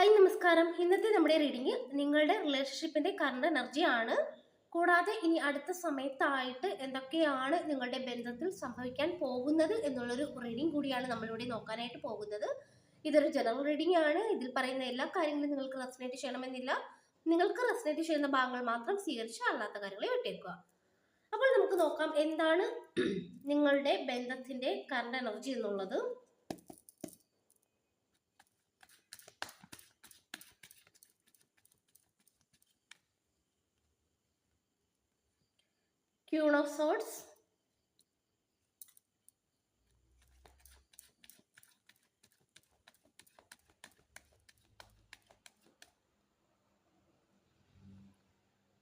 Hi നമസ്കാരം. ഇന്നത്തെ നമ്മുടെ റീഡിങ് നിങ്ങളുടെ റിലേഷൻഷിപ്പിന്റെ കറണ്ട് എനർജിയാണ്. കൂടാതെ ഇനി അടുത്ത സമയത്തായിട്ട് എന്തൊക്കെയാണ് നിങ്ങളുടെ ബന്ധത്തിൽ സംഭവിക്കാൻ പോകുന്നത് എന്നുള്ളൊരു റീഡിങ് കൂടിയാണ് നമ്മളിവിടെ നോക്കാനായിട്ട് പോകുന്നത്. ഇതൊരു ജനറൽ റീഡിംഗ് ആണ്. ഇതിൽ പറയുന്ന എല്ലാ കാര്യങ്ങളും നിങ്ങൾക്ക് റെസനേറ്റ് ചെയ്യണമെന്നില്ല. നിങ്ങൾക്ക് റെസനേറ്റ് ചെയ്യുന്ന ഭാഗങ്ങൾ മാത്രം സ്വീകരിച്ച് അല്ലാത്ത കാര്യങ്ങളെ വിട്ടേക്കുക. അപ്പോൾ നമുക്ക് നോക്കാം എന്താണ് നിങ്ങളുടെ ബന്ധത്തിന്റെ കറണ്ട് എനർജി എന്നുള്ളത്. Queen of Swords,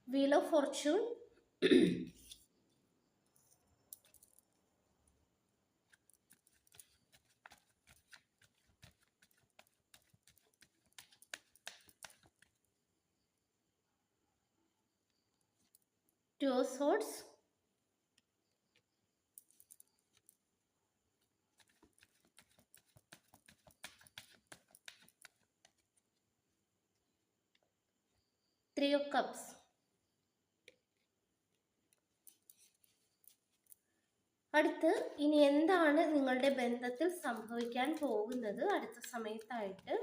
Wheel of Fortune, Two of Swords, Three of Cups. അടുത്ത് ഇനി എന്താണ് നിങ്ങളുടെ ബന്ധത്തിൽ സംഭവിക്കാൻ പോകുന്നത് അടുത്ത സമയത്തായിട്ട്.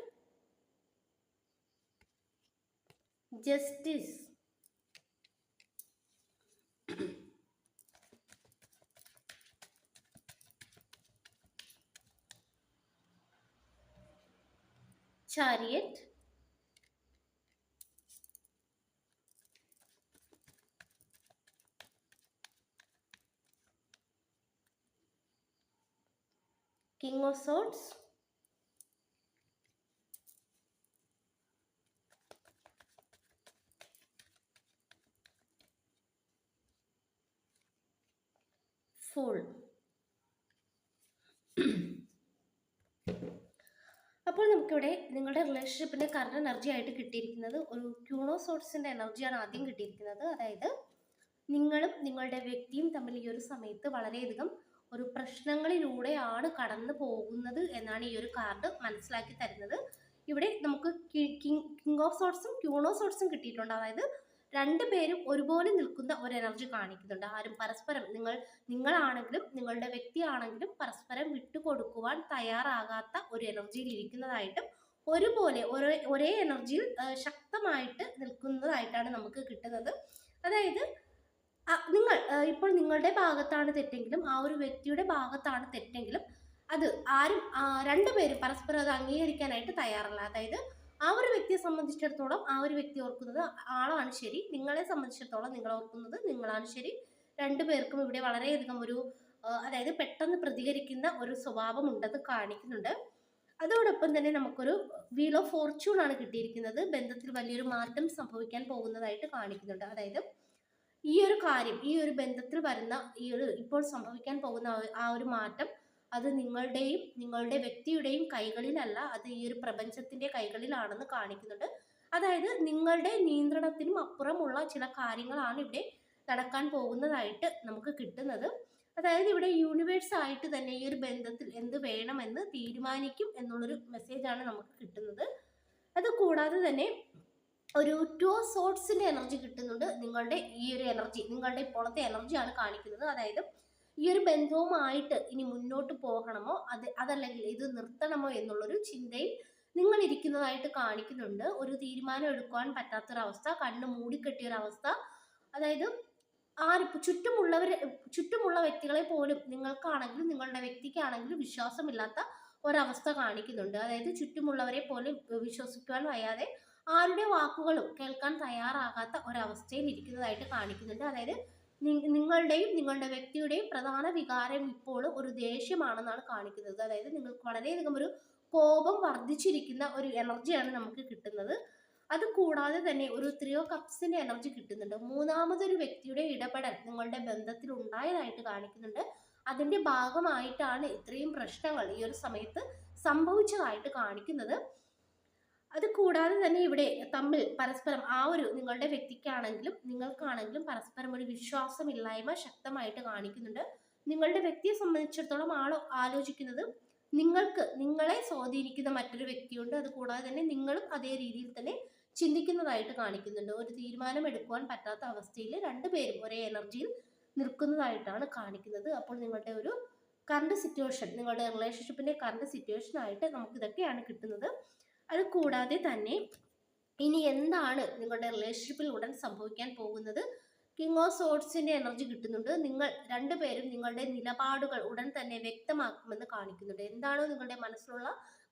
Justice, chariot, King of Swords, Fool. അപ്പോൾ നമുക്കിവിടെ നിങ്ങളുടെ റിലേഷൻഷിപ്പിന്റെ കറണ്ട് എനർജി ആയിട്ട് കിട്ടിയിരിക്കുന്നത് ഒരു ക്യൂൺ ഓഫ് സോർട്സിന്റെ എനർജിയാണ് ആദ്യം കിട്ടിയിരിക്കുന്നത്. അതായത് നിങ്ങളും നിങ്ങളുടെ വ്യക്തിയും തമ്മിൽ ഈ ഒരു സമയത്ത് വളരെയധികം ഒരു പ്രശ്നങ്ങളിലൂടെയാണ് കടന്നു പോകുന്നത് എന്നാണ് ഈ ഒരു കാർഡ് മനസ്സിലാക്കി തരുന്നത്. ഇവിടെ നമുക്ക് കിങ് ഓഫ് സോർട്സും ക്യൂൺ ഓഫ് സോർട്സും കിട്ടിയിട്ടുണ്ട്. അതായത് രണ്ടുപേരും ഒരുപോലെ നിൽക്കുന്ന ഒരു എനർജി കാണിക്കുന്നുണ്ട്. ആരും പരസ്പരം നിങ്ങളാണെങ്കിലും നിങ്ങളുടെ വ്യക്തിയാണെങ്കിലും പരസ്പരം വിട്ടുകൊടുക്കുവാൻ തയ്യാറാകാത്ത ഒരു എനർജിയിൽ ഇരിക്കുന്നതായിട്ടും ഒരുപോലെ ഒരേ എനർജിയിൽ ശക്തമായിട്ട് നിൽക്കുന്നതായിട്ടാണ് നമുക്ക് കിട്ടുന്നത്. അതായത് നിങ്ങൾ ഇപ്പോൾ നിങ്ങളുടെ ഭാഗത്താണ് തെറ്റെങ്കിലും ആ ഒരു വ്യക്തിയുടെ ഭാഗത്താണ് തെറ്റെങ്കിലും അത് ആരും രണ്ടുപേരും പരസ്പരം അത് അംഗീകരിക്കാനായിട്ട് തയ്യാറല്ല. അതായത് ആ ഒരു വ്യക്തിയെ സംബന്ധിച്ചിടത്തോളം ആ ഒരു വ്യക്തി ഓർക്കുന്നത് ആളാണ് ശരി, നിങ്ങളെ സംബന്ധിച്ചിടത്തോളം നിങ്ങൾ ഓർക്കുന്നത് നിങ്ങളാണ് ശരി. രണ്ടുപേർക്കും ഇവിടെ വളരെയധികം ഒരു അതായത് പെട്ടെന്ന് പ്രതികരിക്കുന്ന ഒരു സ്വഭാവം ഉണ്ടെന്ന് കാണിക്കുന്നുണ്ട്. അതോടൊപ്പം തന്നെ നമുക്കൊരു വീൽ ഓഫ് ഫോർച്യൂൺ ആണ് കിട്ടിയിരിക്കുന്നത്. ബന്ധത്തിൽ വലിയൊരു മാറ്റം സംഭവിക്കാൻ പോകുന്നതായിട്ട് കാണിക്കുന്നുണ്ട്. അതായത് ഈ ഒരു കാര്യം ഈ ഒരു ബന്ധത്തിൽ വരുന്ന ഈ ഒരു ഇപ്പോൾ സംഭവിക്കാൻ പോകുന്ന ആ ഒരു മാറ്റം അത് നിങ്ങളുടെയും നിങ്ങളുടെ വ്യക്തിയുടെയും കൈകളിലല്ല, അത് ഈ ഒരു പ്രപഞ്ചത്തിന്റെ കൈകളിലാണെന്ന് കാണിക്കുന്നുണ്ട്. അതായത് നിങ്ങളുടെ നിയന്ത്രണത്തിനും അപ്പുറമുള്ള ചില കാര്യങ്ങളാണ് ഇവിടെ നടക്കാൻ പോകുന്നതായിട്ട് നമുക്ക് കിട്ടുന്നത്. അതായത് ഇവിടെ യൂണിവേഴ്സ് ആയിട്ട് തന്നെ ഈ ഒരു ബന്ധത്തിൽ എന്ത് വേണമെന്ന് തീരുമാനിക്കും എന്നുള്ളൊരു മെസ്സേജാണ് നമുക്ക് കിട്ടുന്നത്. അത് കൂടാതെ തന്നെ ഒരു ടു ഓഫ് സോർട്സിന്റെ എനർജി കിട്ടുന്നുണ്ട്. നിങ്ങളുടെ ഈ ഒരു എനർജി നിങ്ങളുടെ ഇപ്പോഴത്തെ എനർജിയാണ് കാണിക്കുന്നത്. അതായത് ഈ ഒരു ബന്ധവുമായിട്ട് ഇനി മുന്നോട്ട് പോകണമോ അതല്ലെങ്കിൽ ഇത് നിർത്തണമോ എന്നുള്ളൊരു ചിന്തയിൽ നിങ്ങൾ ഇരിക്കുന്നതായിട്ട് കാണിക്കുന്നുണ്ട്. ഒരു തീരുമാനം എടുക്കുവാൻ പറ്റാത്തൊരവസ്ഥ, കണ്ണ് മൂടിക്കെട്ടിയൊരവസ്ഥ. അതായത് ചുറ്റുമുള്ള വ്യക്തികളെ പോലും നിങ്ങൾക്കാണെങ്കിലും നിങ്ങളുടെ വ്യക്തിക്കാണെങ്കിലും വിശ്വാസമില്ലാത്ത ഒരവസ്ഥ കാണിക്കുന്നുണ്ട്. അതായത് ചുറ്റുമുള്ളവരെ പോലും വിശ്വസിക്കുവാൻ വയ്യാതെ ആരുടെ വാക്കുകളും കേൾക്കാൻ തയ്യാറാകാത്ത ഒരവസ്ഥയിൽ ഇരിക്കുന്നതായിട്ട് കാണിക്കുന്നുണ്ട്. അതായത് നിങ്ങളുടെയും നിങ്ങളുടെ വ്യക്തിയുടെയും പ്രധാന വികാരം ഇപ്പോൾ ഒരു ദേഷ്യമാണെന്നാണ് കാണിക്കുന്നത്. അതായത് നിങ്ങൾക്ക് വളരെയധികം ഒരു കോപം വർദ്ധിച്ചിരിക്കുന്ന ഒരു എനർജിയാണ് നമുക്ക് കിട്ടുന്നത്. അത് കൂടാതെ തന്നെ ഒരു ത്രീ ഓഫ് കപ്സിന്റെ എനർജി കിട്ടുന്നുണ്ട്. മൂന്നാമതൊരു വ്യക്തിയുടെ ഇടപെടൽ നിങ്ങളുടെ ബന്ധത്തിൽ ഉണ്ടായതായിട്ട് കാണിക്കുന്നുണ്ട്. അതിന്റെ ഭാഗമായിട്ടാണ് ഇത്രയും പ്രശ്നങ്ങൾ ഈ ഒരു സമയത്ത് സംഭവിച്ചതായിട്ട് കാണിക്കുന്നത്. അത് കൂടാതെ തന്നെ ഇവിടെ തമ്മിൽ പരസ്പരം ആ ഒരു നിങ്ങളുടെ വ്യക്തിക്കാണെങ്കിലും നിങ്ങൾക്കാണെങ്കിലും പരസ്പരം ഒരു വിശ്വാസമില്ലായ്മ ശക്തമായിട്ട് കാണിക്കുന്നുണ്ട്. നിങ്ങളുടെ വ്യക്തിയെ സംബന്ധിച്ചിടത്തോളം ആളോ ആലോചിക്കുന്നത് നിങ്ങളെ സ്വാധീനിക്കുന്ന മറ്റൊരു വ്യക്തിയുണ്ട്. അത് കൂടാതെ തന്നെ നിങ്ങളും അതേ രീതിയിൽ തന്നെ ചിന്തിക്കുന്നതായിട്ട് കാണിക്കുന്നുണ്ട്. ഒരു തീരുമാനം എടുക്കുവാൻ പറ്റാത്ത അവസ്ഥയിൽ രണ്ടുപേരും ഒരേ എനർജിയിൽ നിൽക്കുന്നതായിട്ടാണ് കാണിക്കുന്നത്. അപ്പോൾ നിങ്ങളുടെ ഒരു കറണ്ട് സിറ്റുവേഷൻ, നിങ്ങളുടെ റിലേഷൻഷിപ്പിന്റെ കറണ്ട് സിറ്റുവേഷൻ ആയിട്ട് നമുക്ക് ഇതൊക്കെയാണ് കിട്ടുന്നത്. അത് കൂടാതെ തന്നെ ഇനി എന്താണ് നിങ്ങളുടെ റിലേഷൻഷിപ്പിൽ ഉടൻ സംഭവിക്കാൻ പോകുന്നത്? കിങ് ഓഫ് സോർഡ്സിന്റെ എനർജി കിട്ടുന്നുണ്ട്. നിങ്ങൾ രണ്ടുപേരും നിങ്ങളുടെ നിലപാടുകൾ ഉടൻ തന്നെ വ്യക്തമാക്കുമെന്ന് കാണിക്കുന്നുണ്ട്. എന്താണോ നിങ്ങളുടെ മനസ്സിലുള്ള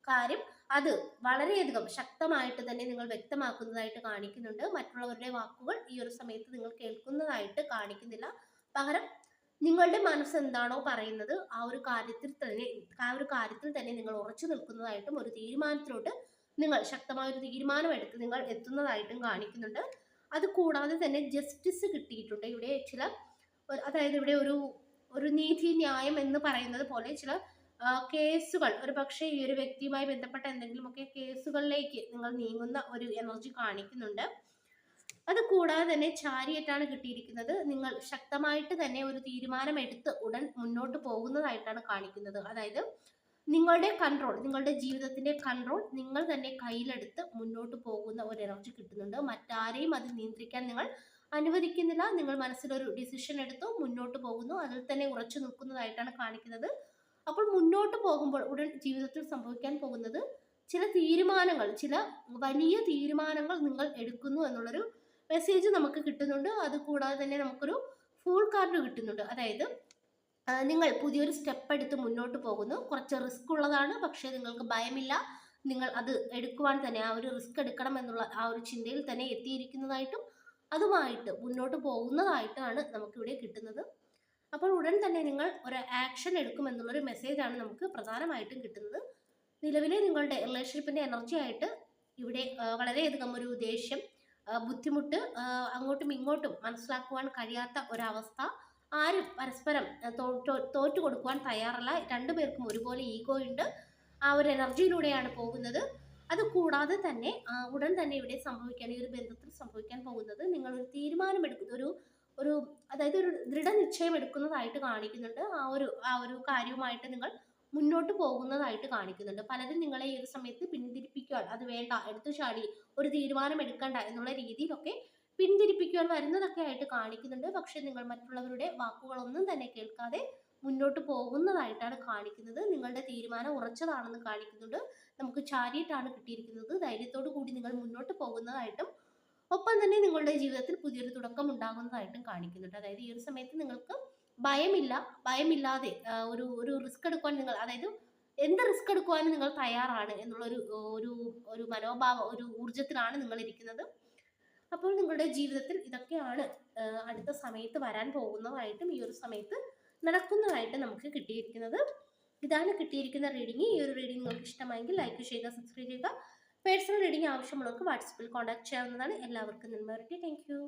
കാര്യം അത് വളരെയധികം ശക്തമായിട്ട് തന്നെ നിങ്ങൾ വ്യക്തമാക്കുന്നതായിട്ട് കാണിക്കുന്നുണ്ട്. മറ്റുള്ളവരുടെ വാക്കുകൾ ഈ ഒരു സമയത്ത് നിങ്ങൾ കേൾക്കുന്നതായിട്ട് കാണിക്കുന്നില്ല. പകരം നിങ്ങളുടെ മനസ്സ് എന്താണോ പറയുന്നത് ആ ഒരു കാര്യത്തിൽ തന്നെ നിങ്ങൾ ഉറച്ചു നിൽക്കുന്നതായിട്ടും ഒരു തീരുമാനത്തിലോട്ട് നിങ്ങൾ ശക്തമായ ഒരു തീരുമാനം എടുത്ത് നിങ്ങൾ എത്തുന്നതായിട്ടും കാണിക്കുന്നുണ്ട്. അത് കൂടാതെ തന്നെ ജസ്റ്റിസ് കിട്ടിയിട്ടുണ്ട്. ഇവിടെ ചില അതായത് ഇവിടെ ഒരു നീതി ന്യായം എന്ന് പറയുന്നത് പോലെ ചില കേസുകൾ, ഒരു പക്ഷേ ഈ ഒരു വ്യക്തിയുമായി ബന്ധപ്പെട്ട എന്തെങ്കിലുമൊക്കെ കേസുകളിലേക്ക് നിങ്ങൾ നീങ്ങുന്ന ഒരു എനർജി കാണിക്കുന്നുണ്ട്. അത് കൂടാതെ തന്നെ ചാരിയറ്റാണ് കിട്ടിയിരിക്കുന്നത്. നിങ്ങൾ ശക്തമായിട്ട് തന്നെ ഒരു തീരുമാനം എടുത്ത് ഉടൻ മുന്നോട്ട് പോകുന്നതായിട്ടാണ് കാണിക്കുന്നത്. അതായത് നിങ്ങളുടെ ജീവിതത്തിന്റെ കൺട്രോൾ നിങ്ങൾ തന്നെ കയ്യിലെടുത്ത് മുന്നോട്ട് പോകുന്ന ഒരു എനർജി കിട്ടുന്നുണ്ട്. മറ്റാരെയും അത് നിയന്ത്രിക്കാൻ നിങ്ങൾ അനുവദിക്കുന്നില്ല. നിങ്ങൾ മനസ്സിലൊരു ഡിസിഷൻ എടുത്തു മുന്നോട്ട് പോകുന്നു, അതിൽ തന്നെ ഉറച്ചു നിൽക്കുന്നതായിട്ടാണ് കാണിക്കുന്നത്. അപ്പോൾ മുന്നോട്ട് പോകുമ്പോൾ ഉടൻ ജീവിതത്തിൽ സംഭവിക്കാൻ പോകുന്നത് ചില വലിയ തീരുമാനങ്ങൾ നിങ്ങൾ എടുക്കുന്നു എന്നുള്ളൊരു മെസ്സേജ് നമുക്ക് കിട്ടുന്നുണ്ട്. അത് കൂടാതെ തന്നെ നമുക്കൊരു ഫൂൾ കാർഡ് കിട്ടുന്നുണ്ട്. അതായത് നിങ്ങൾ പുതിയൊരു സ്റ്റെപ്പ് എടുത്ത് മുന്നോട്ട് പോകുന്നു. കുറച്ച് റിസ്ക് ഉള്ളതാണ്, പക്ഷേ നിങ്ങൾക്ക് ഭയമില്ല. നിങ്ങൾ അത് എടുക്കുവാൻ തന്നെ ആ ഒരു റിസ്ക് എടുക്കണം എന്നുള്ള ആ ഒരു ചിന്തയിൽ തന്നെ എത്തിയിരിക്കുന്നതായിട്ടും അതുമായിട്ട് മുന്നോട്ട് പോകുന്നതായിട്ടാണ് നമുക്കിവിടെ കിട്ടുന്നത്. അപ്പോൾ ഉടൻ തന്നെ നിങ്ങൾ ഒരു ആക്ഷൻ എടുക്കുമെന്നുള്ളൊരു മെസ്സേജാണ് നമുക്ക് പ്രധാനമായിട്ടും കിട്ടുന്നത്. നിലവിലെ നിങ്ങളുടെ റിലേഷൻഷിപ്പിന്റെ എനർജി ആയിട്ട് ഇവിടെ വളരെയധികം ഒരു ദേഷ്യം, ബുദ്ധിമുട്ട്, അങ്ങോട്ടും ഇങ്ങോട്ടും മനസ്സിലാക്കുവാൻ കഴിയാത്ത ഒരവസ്ഥ, ആരും പരസ്പരം തോറ്റു കൊടുക്കുവാൻ തയ്യാറല്ല. രണ്ടുപേർക്കും ഒരുപോലെ ഈഗോ ഉണ്ട്. ആ ഒരു എനർജിയിലൂടെയാണ് പോകുന്നത്. അത് കൂടാതെ തന്നെ ഉടൻ തന്നെ ഇവിടെ ഈ ഒരു ബന്ധത്തിൽ സംഭവിക്കാൻ പോകുന്നത് നിങ്ങൾ ഒരു തീരുമാനം എടുക്കുന്ന അതായത് ഒരു ദൃഢനിശ്ചയം എടുക്കുന്നതായിട്ട് കാണിക്കുന്നുണ്ട്. ആ ഒരു കാര്യവുമായിട്ട് നിങ്ങൾ മുന്നോട്ട് പോകുന്നതായിട്ട് കാണിക്കുന്നുണ്ട്. പലരും നിങ്ങളെ ഈ ഒരു സമയത്ത് പിന്തിരിപ്പിക്കുവാൻ, അത് വേണ്ട, എടുത്തു ചാടി ഒരു തീരുമാനം എടുക്കണ്ട എന്നുള്ള രീതിയിലൊക്കെ പിന്തിരിപ്പിക്കുവാൻ വരുന്നതൊക്കെ ആയിട്ട് കാണിക്കുന്നുണ്ട്. പക്ഷെ നിങ്ങൾ മറ്റുള്ളവരുടെ വാക്കുകളൊന്നും തന്നെ കേൾക്കാതെ മുന്നോട്ട് പോകുന്നതായിട്ടാണ് കാണിക്കുന്നത്. നിങ്ങളുടെ തീരുമാനം ഉറച്ചതാണെന്ന് കാണിക്കുന്നുണ്ട്. നമുക്ക് ചാരിയറ്റാണ് കിട്ടിയിരിക്കുന്നത്. ധൈര്യത്തോടു കൂടി നിങ്ങൾ മുന്നോട്ട് പോകുന്നതായിട്ടും ഒപ്പം തന്നെ നിങ്ങളുടെ ജീവിതത്തിൽ പുതിയൊരു തുടക്കം ഉണ്ടാകുന്നതായിട്ടും കാണിക്കുന്നുണ്ട്. അതായത് ഈ ഒരു സമയത്ത് നിങ്ങൾക്ക് ഭയമില്ലാതെ ഒരു റിസ്ക് എടുക്കുവാൻ അതായത് എന്ത് റിസ്ക് എടുക്കുവാനും നിങ്ങൾ തയ്യാറാണ് എന്നുള്ളൊരു ഒരു മനോഭാവം, ഒരു ഊർജത്തിലാണ് നിങ്ങൾ ഇരിക്കുന്നത്. അപ്പോൾ നിങ്ങളുടെ ജീവിതത്തിൽ ഇതൊക്കെയാണ് അടുത്ത സമയത്ത് വരാൻ പോകുന്നതായിട്ടും ഈ ഒരു സമയത്ത് നടക്കുന്നതായിട്ട് നമുക്ക് കിട്ടിയിരിക്കുന്നത്. ഇതാണ് കിട്ടിയിരിക്കുന്ന റീഡിംഗ്. ഈ ഒരു റീഡിംഗ് നിങ്ങൾക്ക് ഇഷ്ടമായെങ്കിൽ ലൈക്ക് ചെയ്യുക, സബ്സ്ക്രൈബ് ചെയ്യുക. പേഴ്സണൽ റീഡിംഗ് ആവശ്യമുള്ളവർക്ക് വാട്സപ്പിൽ കോൺടാക്ട് ചെയ്യാവുന്നതാണ്. എല്ലാവർക്കും നന്മ വരട്ടെ. Thank you.